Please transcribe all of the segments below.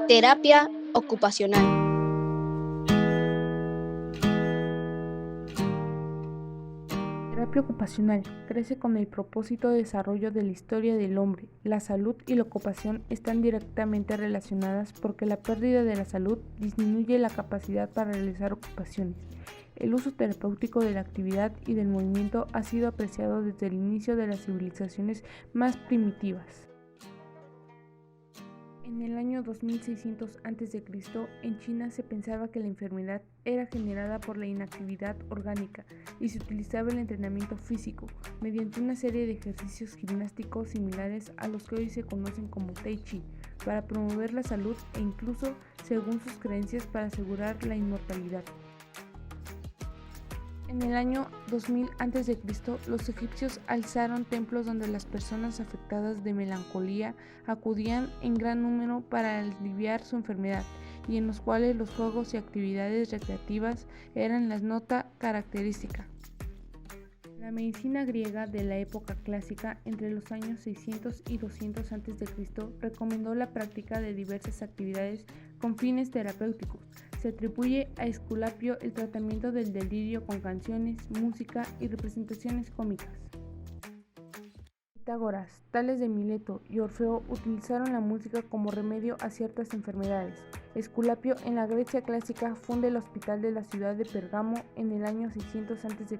Terapia ocupacional. Terapia ocupacional crece con el propósito de desarrollo de la historia del hombre. La salud y la ocupación están directamente relacionadas porque la pérdida de la salud disminuye la capacidad para realizar ocupaciones. El uso terapéutico de la actividad y del movimiento ha sido apreciado desde el inicio de las civilizaciones más primitivas. En el año 2600 a.C., en China se pensaba que la enfermedad era generada por la inactividad orgánica y se utilizaba el entrenamiento físico mediante una serie de ejercicios gimnásticos similares a los que hoy se conocen como Tai Chi, para promover la salud e incluso, según sus creencias, para asegurar la inmortalidad. En el año 2000 a.C., los egipcios alzaron templos donde las personas afectadas de melancolía acudían en gran número para aliviar su enfermedad, y en los cuales los juegos y actividades recreativas eran la nota característica. La medicina griega de la época clásica, entre los años 600 y 200 a.C., recomendó la práctica de diversas actividades con fines terapéuticos. Se atribuye a Esculapio el tratamiento del delirio con canciones, música y representaciones cómicas. Pitágoras, Tales de Mileto y Orfeo utilizaron la música como remedio a ciertas enfermedades. Esculapio, en la Grecia clásica, funda el hospital de la ciudad de Pérgamo en el año 600 a.C.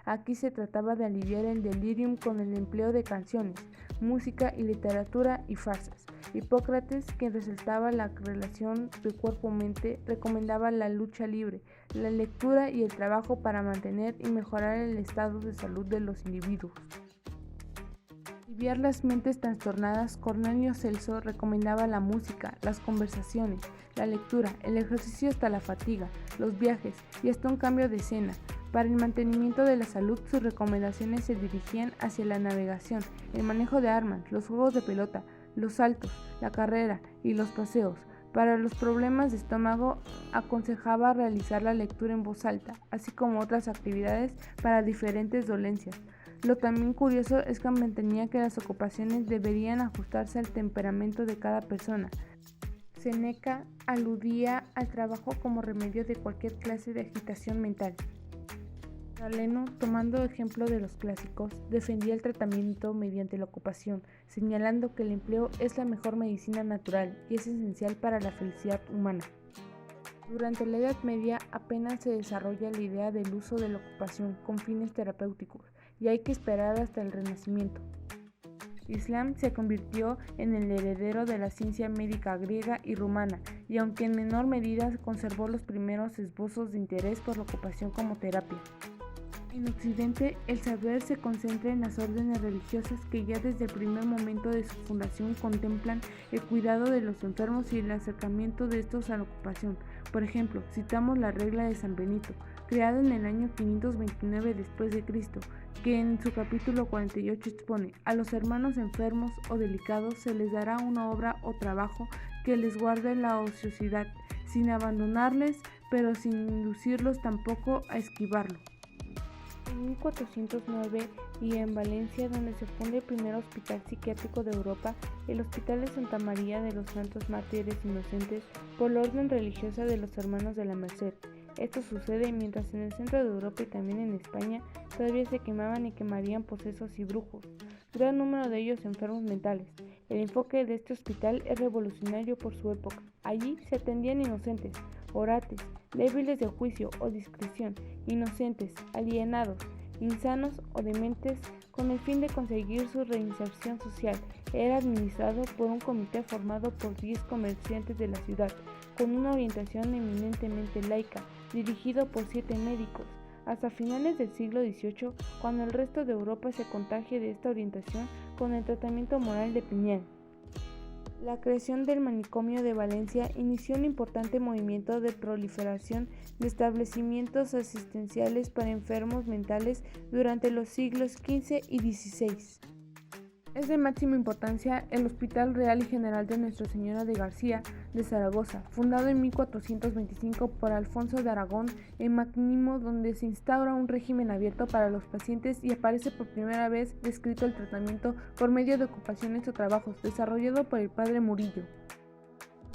Aquí se trataba de aliviar el delirium con el empleo de canciones, música y literatura y farsas. Hipócrates, quien resaltaba la relación de cuerpo-mente, recomendaba la lucha libre, la lectura y el trabajo para mantener y mejorar el estado de salud de los individuos. Aliviar las mentes trastornadas, Cornelio Celso recomendaba la música, las conversaciones, la lectura, el ejercicio hasta la fatiga, los viajes y hasta un cambio de escena. Para el mantenimiento de la salud, sus recomendaciones se dirigían hacia la navegación, el manejo de armas, los juegos de pelota, los saltos, la carrera y los paseos. Para los problemas de estómago, aconsejaba realizar la lectura en voz alta, así como otras actividades para diferentes dolencias. Lo también curioso es que mantenía que las ocupaciones deberían ajustarse al temperamento de cada persona. Séneca aludía al trabajo como remedio de cualquier clase de agitación mental. Galeno, tomando ejemplo de los clásicos, defendía el tratamiento mediante la ocupación, señalando que el empleo es la mejor medicina natural y es esencial para la felicidad humana. Durante la Edad Media apenas se desarrolla la idea del uso de la ocupación con fines terapéuticos, y hay que esperar hasta el Renacimiento. Islam se convirtió en el heredero de la ciencia médica griega y rumana, y aunque en menor medida conservó los primeros esbozos de interés por la ocupación como terapia. En Occidente, el saber se concentra en las órdenes religiosas que ya desde el primer momento de su fundación contemplan el cuidado de los enfermos y el acercamiento de estos a la ocupación. Por ejemplo, citamos la regla de San Benito, creada en el año 529 después de Cristo, que en su capítulo 48 expone: a los hermanos enfermos o delicados se les dará una obra o trabajo que les guarde la ociosidad, sin abandonarles, pero sin inducirlos tampoco a esquivarlo. En 1409 y en Valencia, donde se funda el primer hospital psiquiátrico de Europa, el Hospital de Santa María de los Santos Mártires Inocentes, por la orden religiosa de los Hermanos de la Merced. Esto sucede mientras en el centro de Europa y también en España todavía se quemaban y quemarían posesos y brujos, gran número de ellos enfermos mentales. El enfoque de este hospital es revolucionario por su época. Allí se atendían inocentes, orates, débiles de juicio o discreción, inocentes, alienados, insanos o dementes, con el fin de conseguir su reinserción social. Era administrado por un comité formado por 10 comerciantes de la ciudad, con una orientación eminentemente laica, dirigido por 7 médicos. Hasta finales del siglo XVIII, cuando el resto de Europa se contagie de esta orientación con el tratamiento moral de Piñal. La creación del manicomio de Valencia inició un importante movimiento de proliferación de establecimientos asistenciales para enfermos mentales durante los siglos XV y XVI. Es de máxima importancia el Hospital Real y General de Nuestra Señora de García de Zaragoza, fundado en 1425 por Alfonso de Aragón en Magnimo, donde se instaura un régimen abierto para los pacientes y aparece por primera vez descrito el tratamiento por medio de ocupaciones o trabajos, desarrollado por el padre Murillo.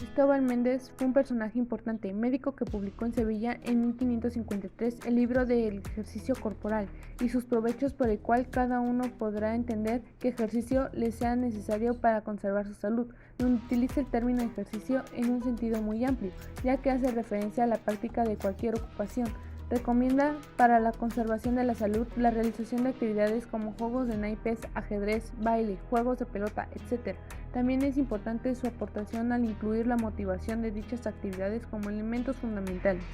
Cristóbal Méndez fue un personaje importante, médico que publicó en Sevilla en 1553 el libro del ejercicio corporal y sus provechos, por el cual cada uno podrá entender qué ejercicio le sea necesario para conservar su salud, donde utiliza el término ejercicio en un sentido muy amplio, ya que hace referencia a la práctica de cualquier ocupación. Recomienda para la conservación de la salud la realización de actividades como juegos de naipes, ajedrez, baile, juegos de pelota, etc. También es importante su aportación al incluir la motivación de dichas actividades como elementos fundamentales.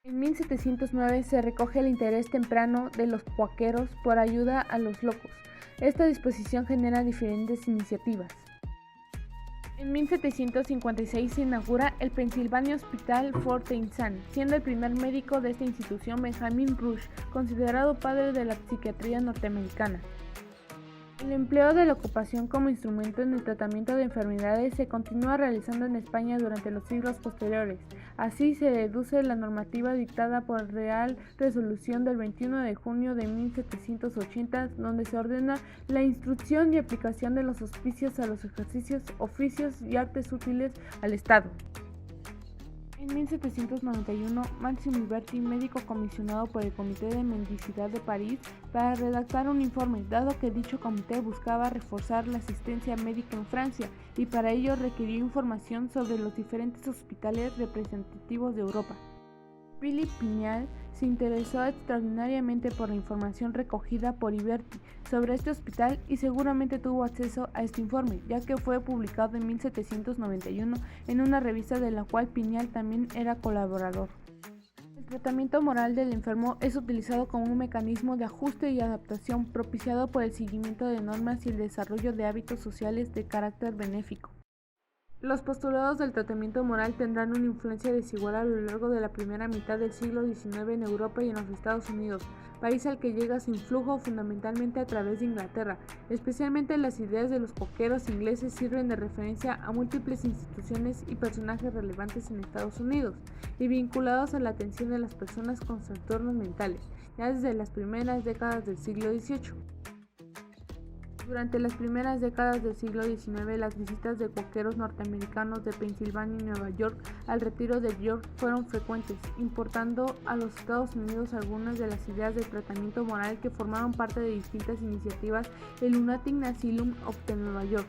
En 1709 se recoge el interés temprano de los cuáqueros por ayuda a los locos. Esta disposición genera diferentes iniciativas. En 1756 se inaugura el Pennsylvania Hospital Fort Insane, siendo el primer médico de esta institución Benjamin Rush, considerado padre de la psiquiatría norteamericana. El empleo de la ocupación como instrumento en el tratamiento de enfermedades se continúa realizando en España durante los siglos posteriores. Así se deduce la normativa dictada por Real Resolución del 21 de junio de 1780, donde se ordena la instrucción y aplicación de los auspicios a los ejercicios, oficios y artes útiles al Estado. En 1791, Máximo Alberti, médico comisionado por el Comité de Mendicidad de París, para redactar un informe, dado que dicho comité buscaba reforzar la asistencia médica en Francia y para ello requirió información sobre los diferentes hospitales representativos de Europa. Philippe Pinel se interesó extraordinariamente por la información recogida por Alberti sobre este hospital y seguramente tuvo acceso a este informe, ya que fue publicado en 1791 en una revista de la cual Pinel también era colaborador. El tratamiento moral del enfermo es utilizado como un mecanismo de ajuste y adaptación propiciado por el seguimiento de normas y el desarrollo de hábitos sociales de carácter benéfico. Los postulados del tratamiento moral tendrán una influencia desigual a lo largo de la primera mitad del siglo XIX en Europa y en los Estados Unidos, país al que llega su influjo fundamentalmente a través de Inglaterra. Especialmente las ideas de los cuáqueros ingleses sirven de referencia a múltiples instituciones y personajes relevantes en Estados Unidos, y vinculados a la atención de las personas con trastornos mentales, ya desde las primeras décadas del siglo XVIII. Durante las primeras décadas del siglo XIX, las visitas de cuáqueros norteamericanos de Pensilvania y Nueva York al retiro de York fueron frecuentes, importando a los Estados Unidos algunas de las ideas de tratamiento moral que formaron parte de distintas iniciativas del Lunatic Asylum of the Nueva York.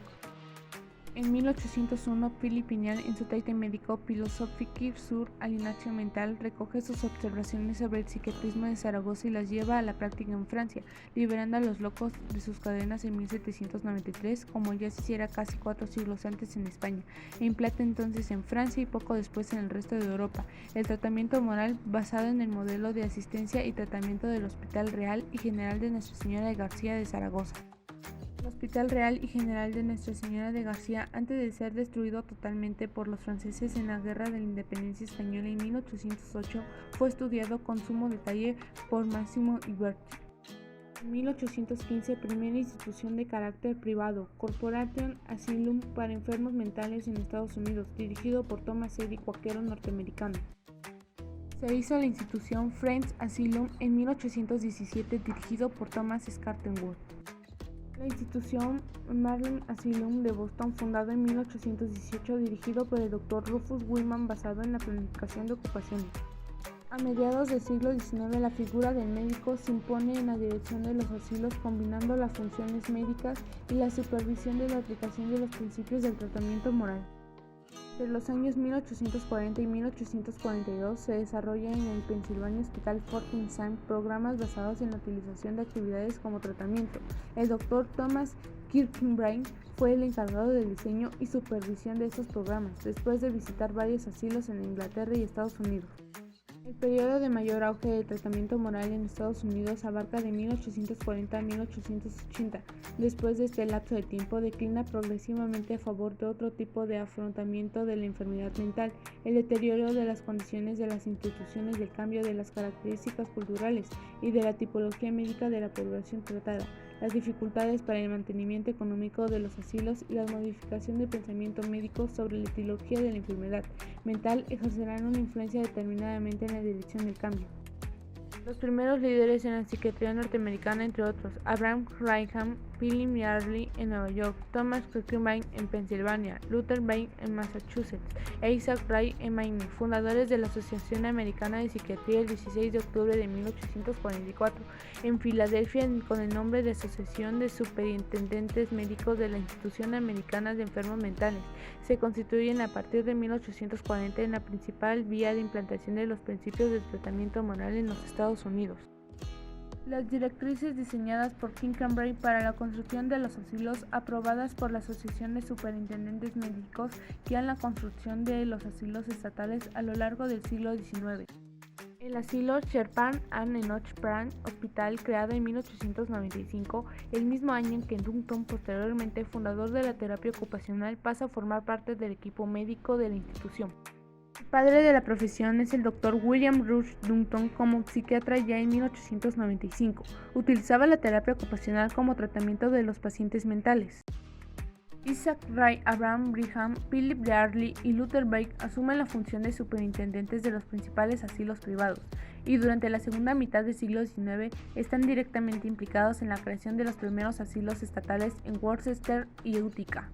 En 1801, Philippe Pinel, en su traité médico philosophique sur aliénation mentale, recoge sus observaciones sobre el psiquiatrismo de Zaragoza y las lleva a la práctica en Francia, liberando a los locos de sus cadenas en 1793, como ya se hiciera casi 4 siglos antes en España, e implanta entonces en Francia y poco después en el resto de Europa el tratamiento moral basado en el modelo de asistencia y tratamiento del Hospital Real y General de Nuestra Señora de García de Zaragoza. El Hospital Real y General de Nuestra Señora de García, antes de ser destruido totalmente por los franceses en la Guerra de la Independencia Española en 1808, fue estudiado con sumo detalle por Máximo Alberti. En 1815, primera institución de carácter privado, Corporation Asylum para enfermos mentales en Estados Unidos, dirigido por Thomas Eddy, cuáquero norteamericano. Se hizo la institución Friends Asylum en 1817, dirigido por Thomas Scarlett. La institución Marlin Asylum de Boston, fundado en 1818, dirigido por el Dr. Rufus Willman, basado en la planificación de ocupaciones. A mediados del siglo XIX, la figura del médico se impone en la dirección de los asilos, combinando las funciones médicas y la supervisión de la aplicación de los principios del tratamiento moral. Entre los años 1840 y 1842 se desarrolla en el Pennsylvania Hospital Fort Insane programas basados en la utilización de actividades como tratamiento. El Dr. Thomas Kirkbride fue el encargado del diseño y supervisión de estos programas, después de visitar varios asilos en Inglaterra y Estados Unidos. El periodo de mayor auge del tratamiento moral en Estados Unidos abarca de 1840 a 1880. Después de este lapso de tiempo, declina progresivamente a favor de otro tipo de afrontamiento de la enfermedad mental, el deterioro de las condiciones de las instituciones, del cambio de las características culturales y de la tipología médica de la población tratada, las dificultades para el mantenimiento económico de los asilos y la modificación del pensamiento médico sobre la etiología de la enfermedad mental ejercerán una influencia determinadamente en la dirección del cambio. Los primeros líderes en la psiquiatría norteamericana, entre otros, Abraham Rayham, Philip Yardley en Nueva York, Thomas Kirkbride en Pensilvania, Luther Bain en Massachusetts e Isaac Ray en Maine, fundadores de la Asociación Americana de Psiquiatría el 16 de octubre de 1844 en Filadelfia con el nombre de Asociación de Superintendentes Médicos de la Institución Americana de Enfermos Mentales. Se constituyen a partir de 1840 en la principal vía de implantación de los principios del tratamiento moral en los Estados Unidos. Las directrices diseñadas por Kirkbride para la construcción de los asilos, aprobadas por la Asociación de Superintendentes Médicos, guían la construcción de los asilos estatales a lo largo del siglo XIX. El asilo Sherpan and Enoch Pratt Hospital, creado en 1895, el mismo año en que Dunton, posteriormente fundador de la terapia ocupacional, pasa a formar parte del equipo médico de la institución. El padre de la profesión es el Dr. William Rush Dunton. Como psiquiatra ya en 1895, utilizaba la terapia ocupacional como tratamiento de los pacientes mentales. Isaac Ray, Abraham Brigham, Philip Yardley y Luther Bain asumen la función de superintendentes de los principales asilos privados y durante la segunda mitad del siglo XIX están directamente implicados en la creación de los primeros asilos estatales en Worcester y Utica.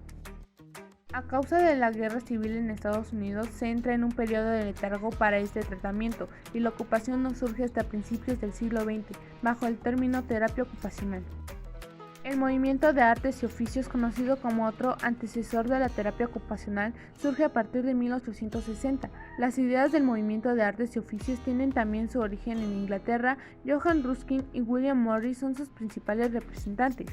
A causa de la guerra civil en Estados Unidos, se entra en un periodo de letargo para este tratamiento y la ocupación no surge hasta principios del siglo XX, bajo el término terapia ocupacional. El movimiento de artes y oficios, conocido como otro antecesor de la terapia ocupacional, surge a partir de 1860. Las ideas del movimiento de artes y oficios tienen también su origen en Inglaterra. Johann Ruskin y William Morris son sus principales representantes.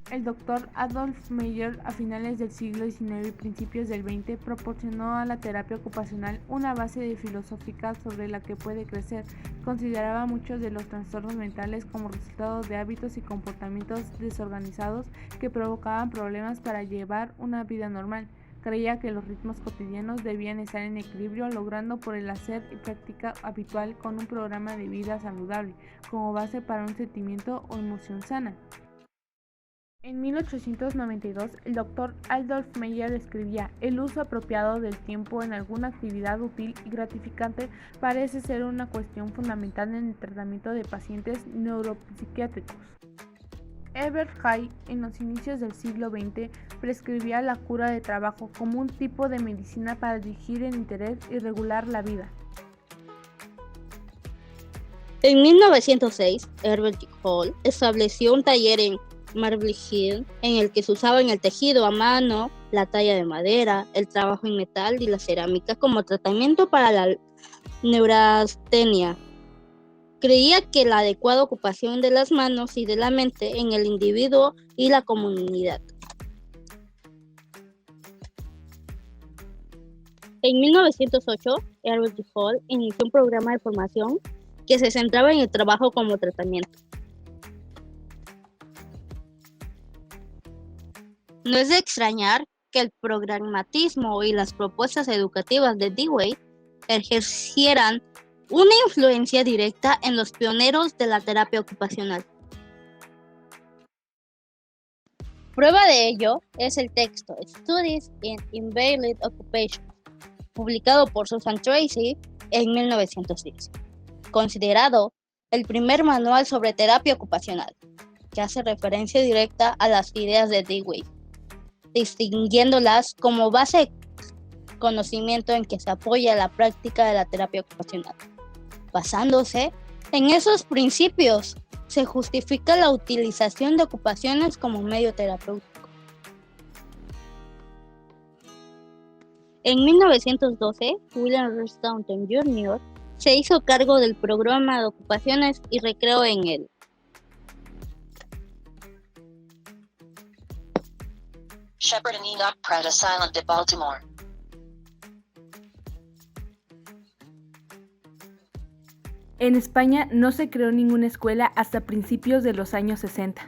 El Dr. Adolf Meyer, a finales del siglo XIX y principios del XX, proporcionó a la terapia ocupacional una base filosófica sobre la que puede crecer. Consideraba muchos de los trastornos mentales como resultado de hábitos y comportamientos desorganizados que provocaban problemas para llevar una vida normal. Creía que los ritmos cotidianos debían estar en equilibrio, logrando por el hacer y práctica habitual con un programa de vida saludable como base para un sentimiento o emoción sana. En 1892, el Dr. Adolf Meyer escribía: el uso apropiado del tiempo en alguna actividad útil y gratificante parece ser una cuestión fundamental en el tratamiento de pacientes neuropsiquiátricos. Herbert Hay, en los inicios del siglo XX, prescribía la cura de trabajo como un tipo de medicina para dirigir el interés y regular la vida. En 1906, Herbert Hall estableció un taller en Marble Hill en el que se usaban el tejido a mano, la talla de madera, el trabajo en metal y la cerámica como tratamiento para la neurastenia. Creía que la adecuada ocupación de las manos y de la mente en el individuo y la comunidad. En 1908, Herbert Hall inició un programa de formación que se centraba en el trabajo como tratamiento. No es de extrañar que el pragmatismo y las propuestas educativas de Dewey ejercieran una influencia directa en los pioneros de la terapia ocupacional. Prueba de ello es el texto Studies in Invalid Occupation, publicado por Susan Tracy en 1910, considerado el primer manual sobre terapia ocupacional, que hace referencia directa a las ideas de Dewey, distinguiéndolas como base de conocimiento en que se apoya la práctica de la terapia ocupacional. Basándose en esos principios, se justifica la utilización de ocupaciones como medio terapéutico. En 1912, William Rush Dunton Jr. se hizo cargo del programa de ocupaciones y recreó en él. Shepard and Enoch Pratt Asylum de Baltimore. En España no se creó ninguna escuela hasta principios de los años 60.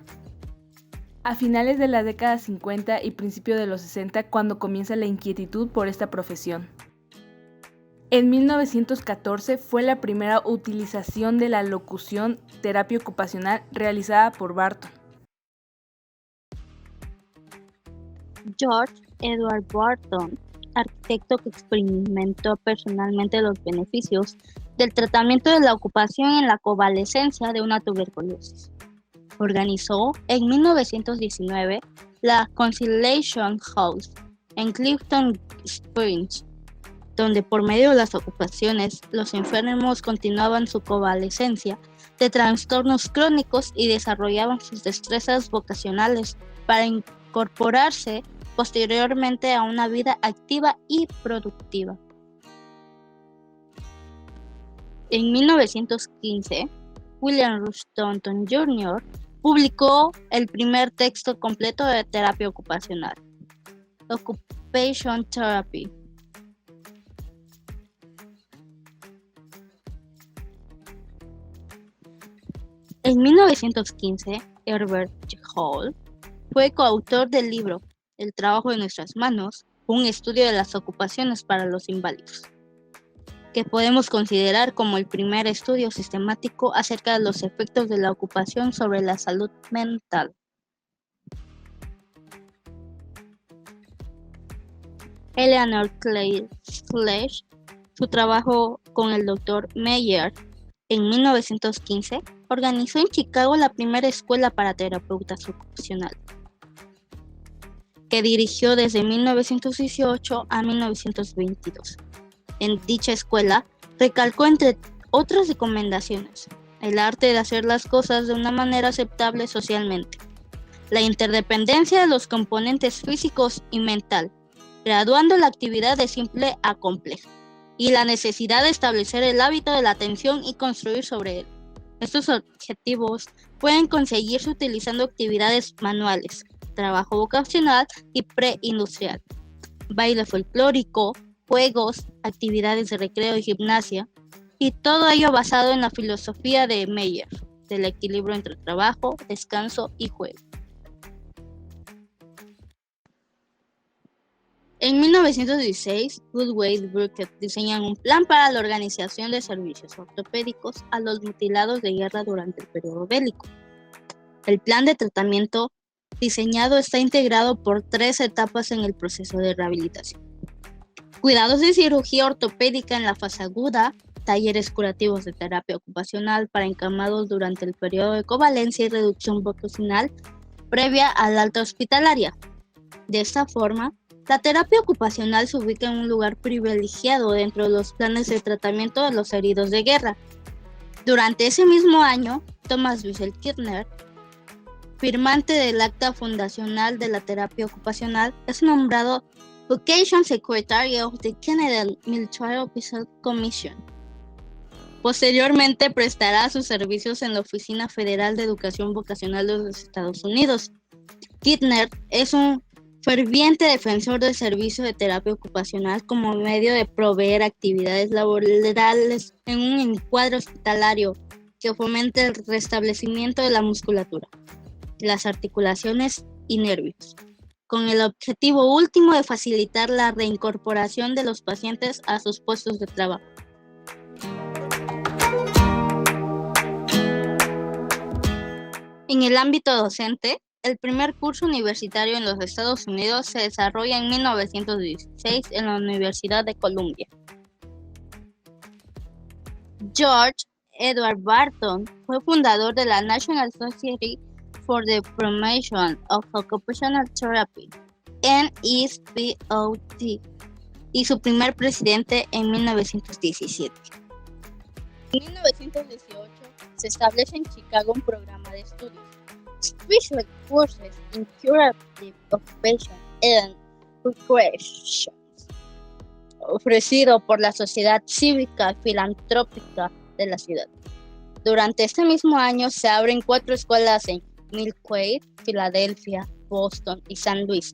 A finales de la década 50 y principios de los 60, cuando comienza la inquietud por esta profesión. En 1914 fue la primera utilización de la locución terapia ocupacional realizada por Barton. George Edward Barton, arquitecto que experimentó personalmente los beneficios del tratamiento de la ocupación en la convalecencia de una tuberculosis. Organizó en 1919 la Conciliation House en Clifton Springs, donde por medio de las ocupaciones los enfermos continuaban su convalecencia de trastornos crónicos y desarrollaban sus destrezas vocacionales para incorporarse posteriormente a una vida activa y productiva. En 1915, William Rush Thornton Jr. publicó el primer texto completo de terapia ocupacional, Occupation Therapy. En 1915, Herbert G. Hall fue coautor del libro El trabajo de nuestras manos, un estudio de las ocupaciones para los inválidos, que podemos considerar como el primer estudio sistemático acerca de los efectos de la ocupación sobre la salud mental. Eleanor Clay Flesch, su trabajo con el Dr. Meyer en 1915, organizó en Chicago la primera escuela para terapeutas ocupacionales, que dirigió desde 1918 a 1922. En dicha escuela, recalcó entre otras recomendaciones el arte de hacer las cosas de una manera aceptable socialmente, la interdependencia de los componentes físicos y mental, graduando la actividad de simple a compleja, y la necesidad de establecer el hábito de la atención y construir sobre él. Estos objetivos pueden conseguirse utilizando actividades manuales, trabajo vocacional y preindustrial, baile folclórico, juegos, actividades de recreo y gimnasia, y todo ello basado en la filosofía de Meyer, del equilibrio entre trabajo, descanso y juego. En 1916, Goodway y Burkett diseñan un plan para la organización de servicios ortopédicos a los mutilados de guerra durante el periodo bélico. El plan de tratamiento diseñado está integrado por 3 etapas en el proceso de rehabilitación: cuidados de cirugía ortopédica en la fase aguda, talleres curativos de terapia ocupacional para encamados durante el periodo de convalencia y reducción vocacional previa al alta hospitalaria. De esta forma, la terapia ocupacional se ubica en un lugar privilegiado dentro de los planes de tratamiento de los heridos de guerra. Durante ese mismo año, Thomas Bissell Kittner, firmante del acta fundacional de la terapia ocupacional, es nombrado Vocation Secretary of the Canadian Military Officer Commission. Posteriormente prestará sus servicios en la Oficina Federal de Educación Vocacional de los Estados Unidos. Kittner es un ferviente defensor del servicio de terapia ocupacional como medio de proveer actividades laborales en un encuadre hospitalario que fomente el restablecimiento de la musculatura, las articulaciones y nervios, con el objetivo último de facilitar la reincorporación de los pacientes a sus puestos de trabajo. En el ámbito docente, el primer curso universitario en los Estados Unidos se desarrolla en 1916 en la Universidad de Columbia. George Edward Barton fue fundador de la National Society for the Promotion of Occupational Therapy, NSPOT, y su primer presidente en 1917. En 1918 se establece en Chicago un programa de estudios, Special Courses in Curative Occupation and Recreation, ofrecido por la Sociedad Cívica y Filantrópica de la ciudad. Durante este mismo año se abren 4 escuelas en Milwaukee, Filadelfia, Boston y San Luis.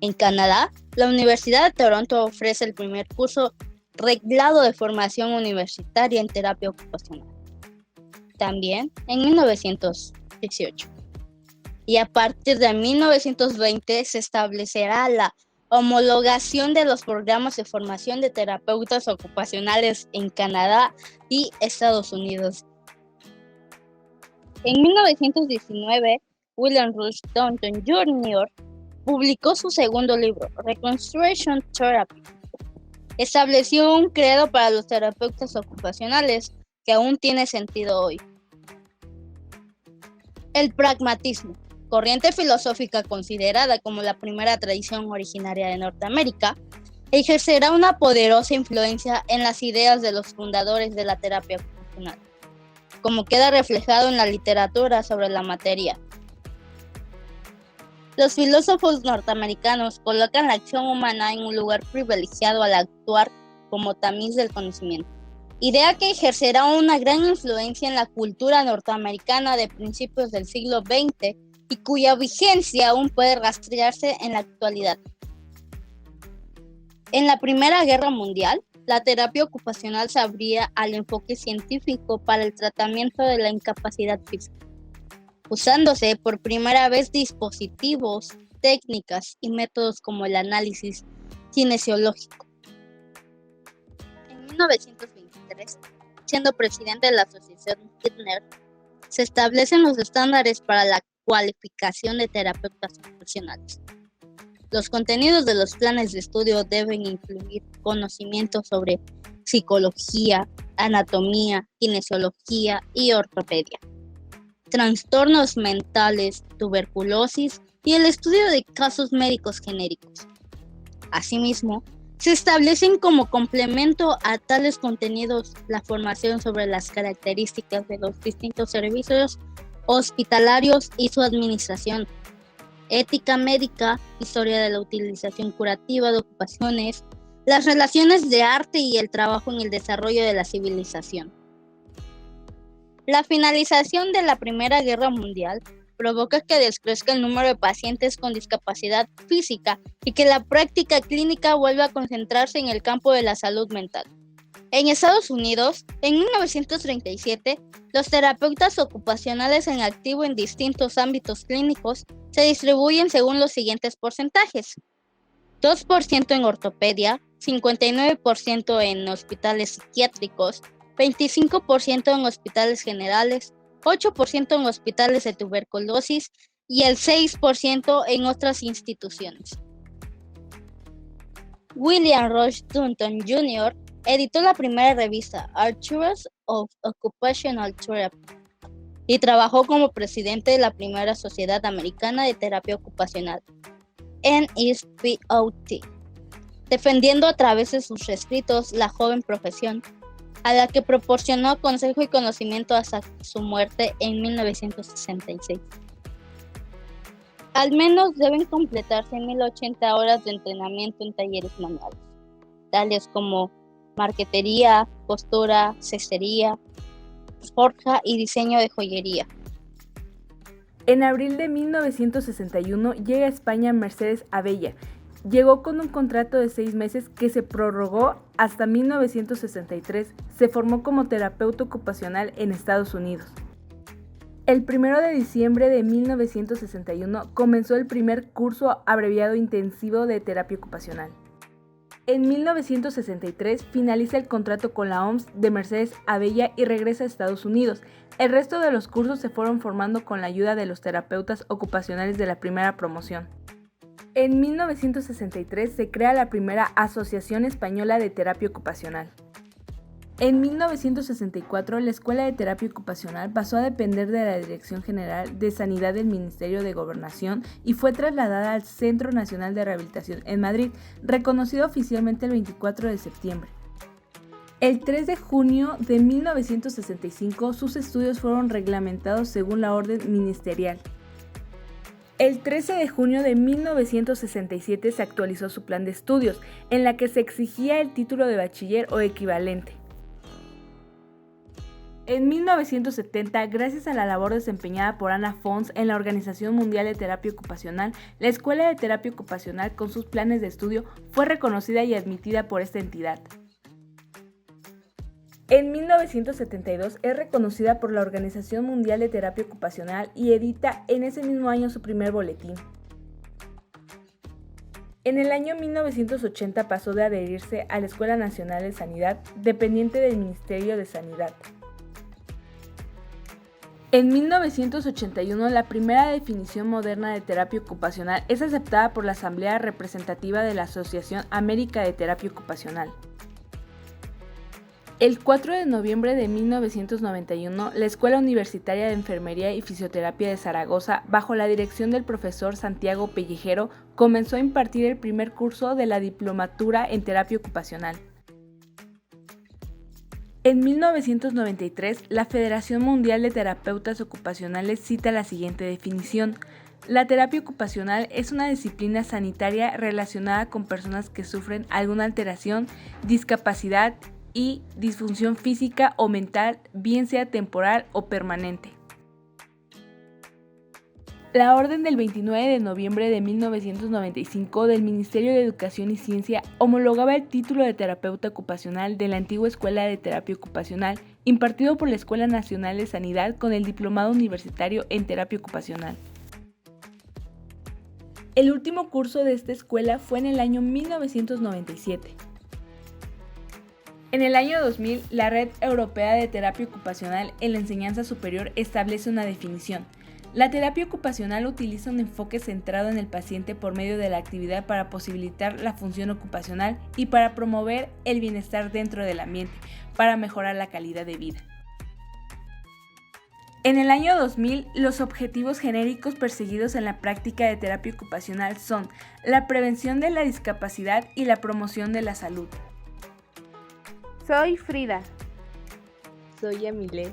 En Canadá, la Universidad de Toronto ofrece el primer curso reglado de formación universitaria en terapia ocupacional, también en 1918. Y a partir de 1920 se establecerá la homologación de los programas de formación de terapeutas ocupacionales en Canadá y Estados Unidos. En 1919, William Rush Thornton Jr. publicó su segundo libro, Reconstruction Therapy. Estableció un credo para los terapeutas ocupacionales que aún tiene sentido hoy. El pragmatismo, corriente filosófica considerada como la primera tradición originaria de Norteamérica, ejercerá una poderosa influencia en las ideas de los fundadores de la terapia ocupacional, como queda reflejado en la literatura sobre la materia. Los filósofos norteamericanos colocan la acción humana en un lugar privilegiado al actuar como tamiz del conocimiento, idea que ejercerá una gran influencia en la cultura norteamericana de principios del siglo XX y cuya vigencia aún puede rastrearse en la actualidad. En la Primera Guerra Mundial, la terapia ocupacional se abría al enfoque científico para el tratamiento de la incapacidad física, usándose por primera vez dispositivos, técnicas y métodos como el análisis kinesiológico. En 1923, siendo presidente de la Asociación Hitler, se establecen los estándares para la cualificación de terapeutas ocupacionales. Los contenidos de los planes de estudio deben incluir conocimientos sobre psicología, anatomía, kinesiología y ortopedia, trastornos mentales, tuberculosis y el estudio de casos médicos genéricos. Asimismo, se establecen como complemento a tales contenidos la formación sobre las características de los distintos servicios hospitalarios y su administración, ética médica, historia de la utilización curativa de ocupaciones, las relaciones de arte y el trabajo en el desarrollo de la civilización. La finalización de la Primera Guerra Mundial provoca que descrezca el número de pacientes con discapacidad física y que la práctica clínica vuelva a concentrarse en el campo de la salud mental. En Estados Unidos, en 1937, los terapeutas ocupacionales en activo en distintos ámbitos clínicos se distribuyen según los siguientes porcentajes: 2% en ortopedia, 59% en hospitales psiquiátricos, 25% en hospitales generales, 8% en hospitales de tuberculosis y el 6% en otras instituciones. William Rush Dunton Jr. editó la primera revista Archives of Occupational Therapy y trabajó como presidente de la primera Sociedad Americana de Terapia Ocupacional, NSPOT, defendiendo a través de sus escritos la joven profesión, a la que proporcionó consejo y conocimiento hasta su muerte en 1966. Al menos deben completarse 1080 horas de entrenamiento en talleres manuales, tales como marquetería, costura, cestería, forja y diseño de joyería. En abril de 1961 llega a España Mercedes Abella. Llegó con un contrato de 6 meses que se prorrogó hasta 1963. Se formó como terapeuta ocupacional en Estados Unidos. El 1 de diciembre de 1961 comenzó el primer curso abreviado intensivo de terapia ocupacional. En 1963 finaliza el contrato con la OMS de Mercedes Abella y regresa a Estados Unidos. El resto de los cursos se fueron formando con la ayuda de los terapeutas ocupacionales de la primera promoción. En 1963 se crea la primera Asociación Española de Terapia Ocupacional. En 1964 la Escuela de Terapia Ocupacional pasó a depender de la Dirección General de Sanidad del Ministerio de Gobernación y fue trasladada al Centro Nacional de Rehabilitación en Madrid, reconocido oficialmente el 24 de septiembre. El 3 de junio de 1965 sus estudios fueron reglamentados según la orden ministerial. El 13 de junio de 1967 se actualizó su plan de estudios, en la que se exigía el título de bachiller o equivalente. En 1970, gracias a la labor desempeñada por Ana Fons en la Organización Mundial de Terapia Ocupacional, la Escuela de Terapia Ocupacional con sus planes de estudio fue reconocida y admitida por esta entidad. En 1972 es reconocida por la Organización Mundial de Terapia Ocupacional y edita en ese mismo año su primer boletín. En el año 1980 pasó de adherirse a la Escuela Nacional de Sanidad, dependiente del Ministerio de Sanidad. En 1981, la primera definición moderna de terapia ocupacional es aceptada por la Asamblea Representativa de la Asociación América de Terapia Ocupacional. El 4 de noviembre de 1991, la Escuela Universitaria de Enfermería y Fisioterapia de Zaragoza, bajo la dirección del profesor Santiago Pellejero, comenzó a impartir el primer curso de la diplomatura en terapia ocupacional. En 1993, la Federación Mundial de Terapeutas Ocupacionales cita la siguiente definición: la terapia ocupacional es una disciplina sanitaria relacionada con personas que sufren alguna alteración, discapacidad y disfunción física o mental, bien sea temporal o permanente. La orden del 29 de noviembre de 1995 del Ministerio de Educación y Ciencia homologaba el título de terapeuta ocupacional de la antigua Escuela de Terapia Ocupacional, impartido por la Escuela Nacional de Sanidad con el Diplomado Universitario en Terapia Ocupacional. El último curso de esta escuela fue en el año 1997. En el año 2000, la Red Europea de Terapia Ocupacional en la Enseñanza Superior establece una definición. La terapia ocupacional utiliza un enfoque centrado en el paciente por medio de la actividad para posibilitar la función ocupacional y para promover el bienestar dentro del ambiente, para mejorar la calidad de vida. En el año 2000, los objetivos genéricos perseguidos en la práctica de terapia ocupacional son la prevención de la discapacidad y la promoción de la salud. Soy Frida. Soy Emile.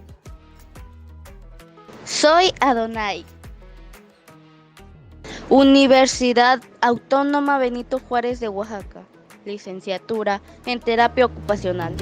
Soy Adonai. Universidad Autónoma Benito Juárez de Oaxaca. Licenciatura en Terapia Ocupacional.